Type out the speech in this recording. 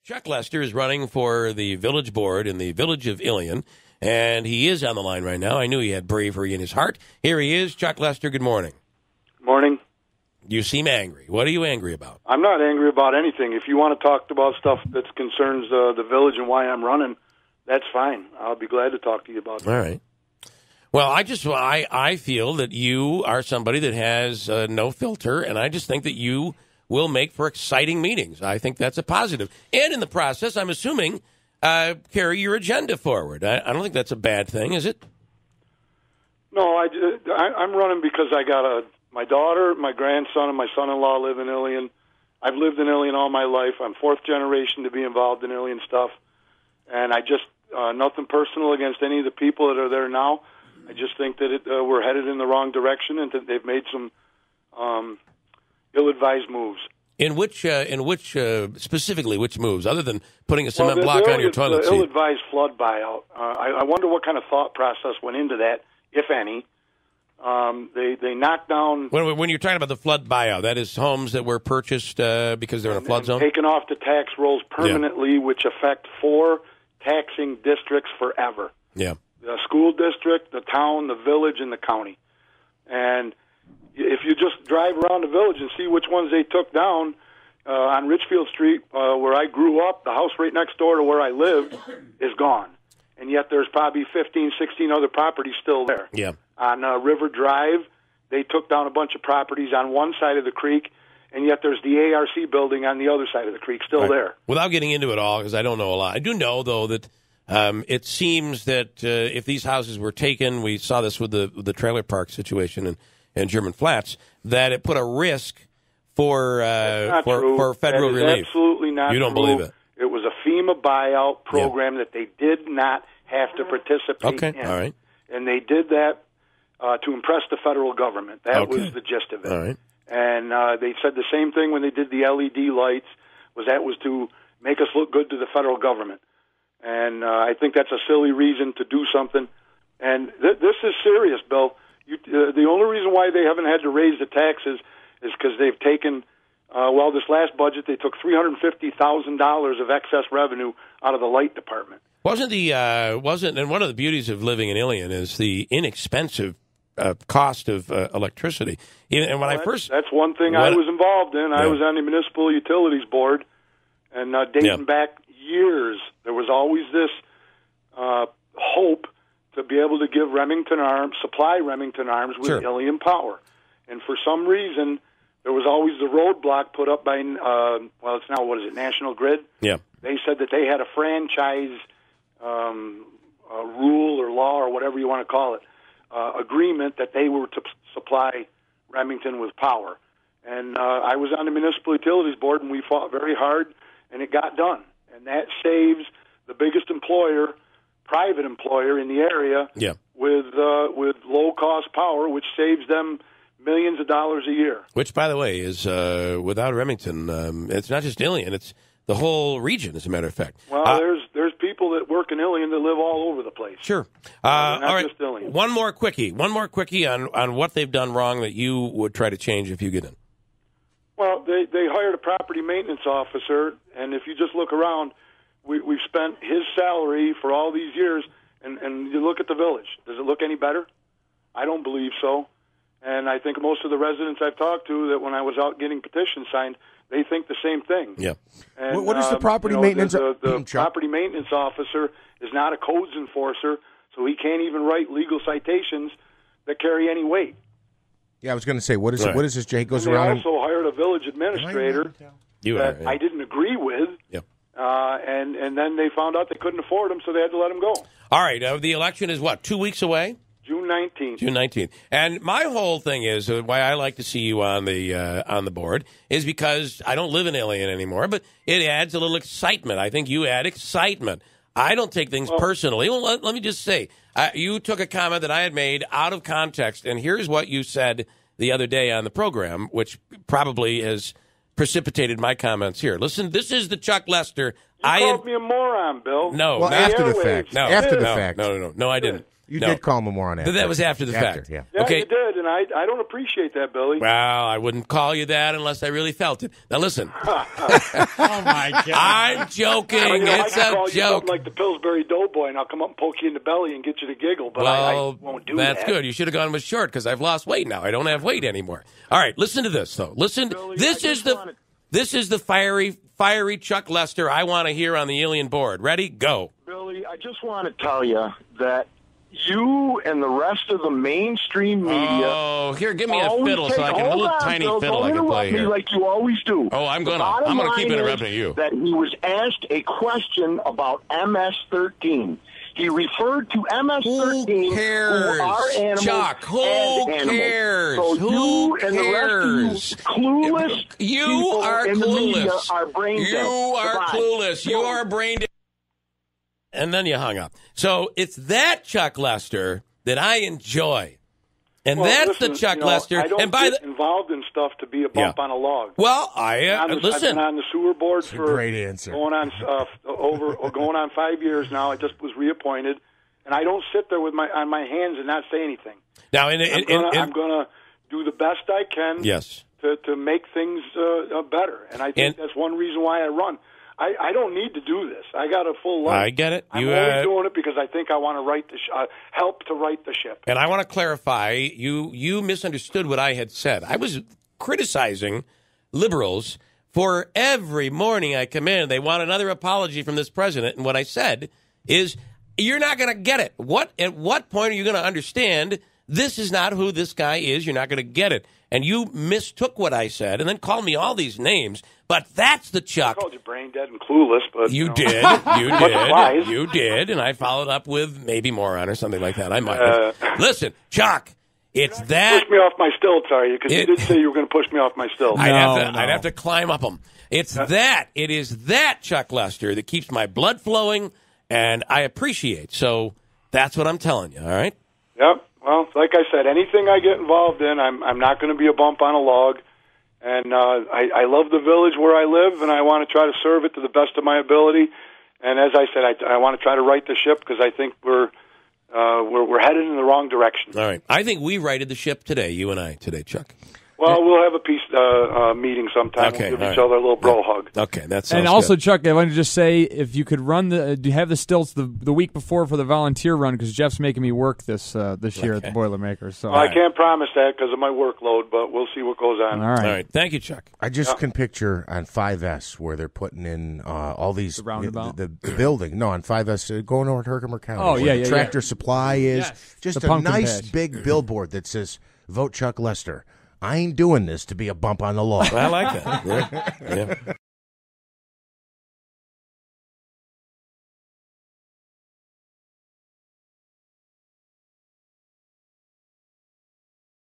Chuck Lester is running for the village board in the village of Ilion, and he is on the line right now. I knew he had bravery in his heart. Here he is. Chuck Lester, good morning. Morning. You seem angry. What are you angry about? I'm not angry about anything. If you want to talk about stuff that concerns the village and why I'm running, that's fine. I'll be glad to talk to you about it. All right. Well, I feel that you are somebody that has no filter, and I just think that you will make for exciting meetings. I think that's a positive. And in the process, I'm assuming, carry your agenda forward. I don't think that's a bad thing, is it? No, I'm running because I got my daughter, my grandson, and my son-in-law live in Ilion. I've lived in Ilion all my life. I'm fourth generation to be involved in Ilion stuff. And I just, nothing personal against any of the people that are there now. I just think that we're headed in the wrong direction and that they've made some ill-advised moves. In which specifically, which moves, other than putting a cement block on your toilet seat? The ill-advised flood buyout. I wonder what kind of thought process went into that, if any. They knocked down... When you're talking about the flood buyout, that is homes that were purchased because they're in a flood zone? Taken off the tax rolls permanently, which affect 4 taxing districts forever. Yeah. The school district, the town, the village, and the county. And if you just drive around the village and see which ones they took down, on Richfield Street, where I grew up, the house right next door to where I lived is gone. And yet there's probably 15, 16 other properties still there. Yeah. On River Drive, they took down a bunch of properties on one side of the creek, and yet there's the ARC building on the other side of the creek still there. Without getting into it all, because I don't know a lot, I do know, though, that it seems that if these houses were taken, we saw this with the trailer park situation in German Flats, that it put a risk for federal relief. Absolutely not. You don't believe it? It was a FEMA buyout program that they did not have to participate in. All right. And they did that to impress the federal government. That was the gist of it. All right. And they said the same thing when they did the LED lights, was to make us look good to the federal government. And I think that's a silly reason to do something. And this is serious, Bill. The only reason why they haven't had to raise the taxes is because they've taken, this last budget, they took $350,000 of excess revenue out of the light department. And one of the beauties of living in Ilion is the inexpensive cost of electricity. And that's one thing I was involved in. I was on the Municipal Utilities Board, and dating back years, there was always this hope to be able to give supply Remington Arms with Ilion power. And for some reason, there was always the roadblock put up by, it's now, National Grid? Yeah. They said that they had a franchise rule or law or whatever you want to call it, agreement that they were to supply Remington with power. And I was on the Municipal Utilities Board, and we fought very hard, and it got done. And that saves the biggest employer, private employer in the area, with low-cost power, which saves them millions of dollars a year. Which, by the way, is without Remington, it's not just Ilion, it's the whole region, as a matter of fact. Well, there's people that work in Ilion that live all over the place. Sure. Not all right. just Ilion. One more quickie on what they've done wrong that you would try to change if you get in. Well, they hired a property maintenance officer, and if you just look around, we've spent his salary for all these years, and you look at the village. Does it look any better? I don't believe so. And I think most of the residents I've talked to, that when I was out getting petitions signed, they think the same thing. Yeah. And, what is the property maintenance? The property maintenance officer is not a codes enforcer, so he can't even write legal citations that carry any weight. Yeah, I was going to say, what is this? Jay goes and around. They also hired a village administrator that I didn't agree with. Yeah. And then they found out they couldn't afford him, so they had to let him go. All right. The election is 2 weeks away? June 19th. June 19th. And my whole thing is, why I like to see you on the board is because I don't live in Ilion anymore, but it adds a little excitement. I think you add excitement. I don't take things personally. Well, let me just say, you took a comment that I had made out of context, and here's what you said the other day on the program, which probably has precipitated my comments here. Listen, this is the Chuck Lester. You called me a moron, Bill. No. Well, after the fact. No, after the fact. No, I didn't. You did call him a moron after. But that was after the fact. Yeah, okay. you did, and I don't appreciate that, Billy. Well, I wouldn't call you that unless I really felt it. Now, listen. Oh, my God. I'm joking. It's I can a call you joke. something like the Pillsbury Doughboy, and I'll come up and poke you in the belly and get you to giggle, but I won't do that. That's good. You should have gone with short because I've lost weight now. I don't have weight anymore. All right, listen to this, though. Listen. Billy, This is the fiery Chuck Lester I want to hear on the Ilion board. Ready? Go. Billy, I just want to tell you that you and the rest of the mainstream media. Oh, here, give me a fiddle so I can a little tiny fiddle I can play here. Like you always do. Oh, I'm gonna keep interrupting you. That he was asked a question about MS-13. He referred to MS-13, who cares? who are animals, Chuck, who cares? So who you cares? and the rest of you clueless people are in the media clueless. are brain dead. You are Goodbye. clueless. You are brain dead. And then you hung up. So it's that Chuck Lester that I enjoy. And that's the Chuck Lester. I don't and by get involved in stuff to be a bump on a log. Well, I've listen. been on the sewer board for great answer. going on 5 years now. I just was reappointed, and I don't sit there with on my hands and not say anything. Now, I'm going to do the best I can. Yes. To make things better, and I think that's one reason why I run. I don't need to do this. I got a full life. I get it. I'm only doing it because I think I want to help to right the ship. And I want to clarify, you misunderstood what I had said. I was criticizing liberals for every morning I come in, they want another apology from this president. And what I said is, you're not going to get it. At what point are you going to understand this is not who this guy is? You're not going to get it. And you mistook what I said and then called me all these names. But that's the Chuck. I called you brain dead and clueless, but you did, you did, and I followed up with maybe moron or something like that. I might have. Listen, Chuck, it's that. Push me off my stilts, are you? Because you did say you were going to push me off my stilts. I'd have to climb up them. It's that. It is that Chuck Lester that keeps my blood flowing, and I appreciate. So that's what I'm telling you. All right. Yep. Well, like I said, anything I get involved in, I'm not going to be a bump on a log. And I love the village where I live, and I want to try to serve it to the best of my ability. And as I said, I want to try to right the ship because I think we're headed in the wrong direction. All right. I think we righted the ship today, you and I today, Chuck. Well, we'll have a peace meeting sometime. Okay, we'll give each other a little bro hug. Okay, that sounds And also, good. Chuck, I wanted to just say, if you could run have the stilts the week before for the volunteer run, because Jeff's making me work this year at the Boilermaker. So I can't promise that because of my workload, but we'll see what goes on. All right. All right. Thank you, Chuck. I just can picture on 5S where they're putting in all these The roundabout? the building. No, on 5S going over to Herkimer County. Oh, where yeah, the Tractor Supply is. Yes. Just The a pumpkin nice patch. big billboard that says "Vote Chuck Lester." I ain't doing this to be a bump on the law. I like that. Yeah.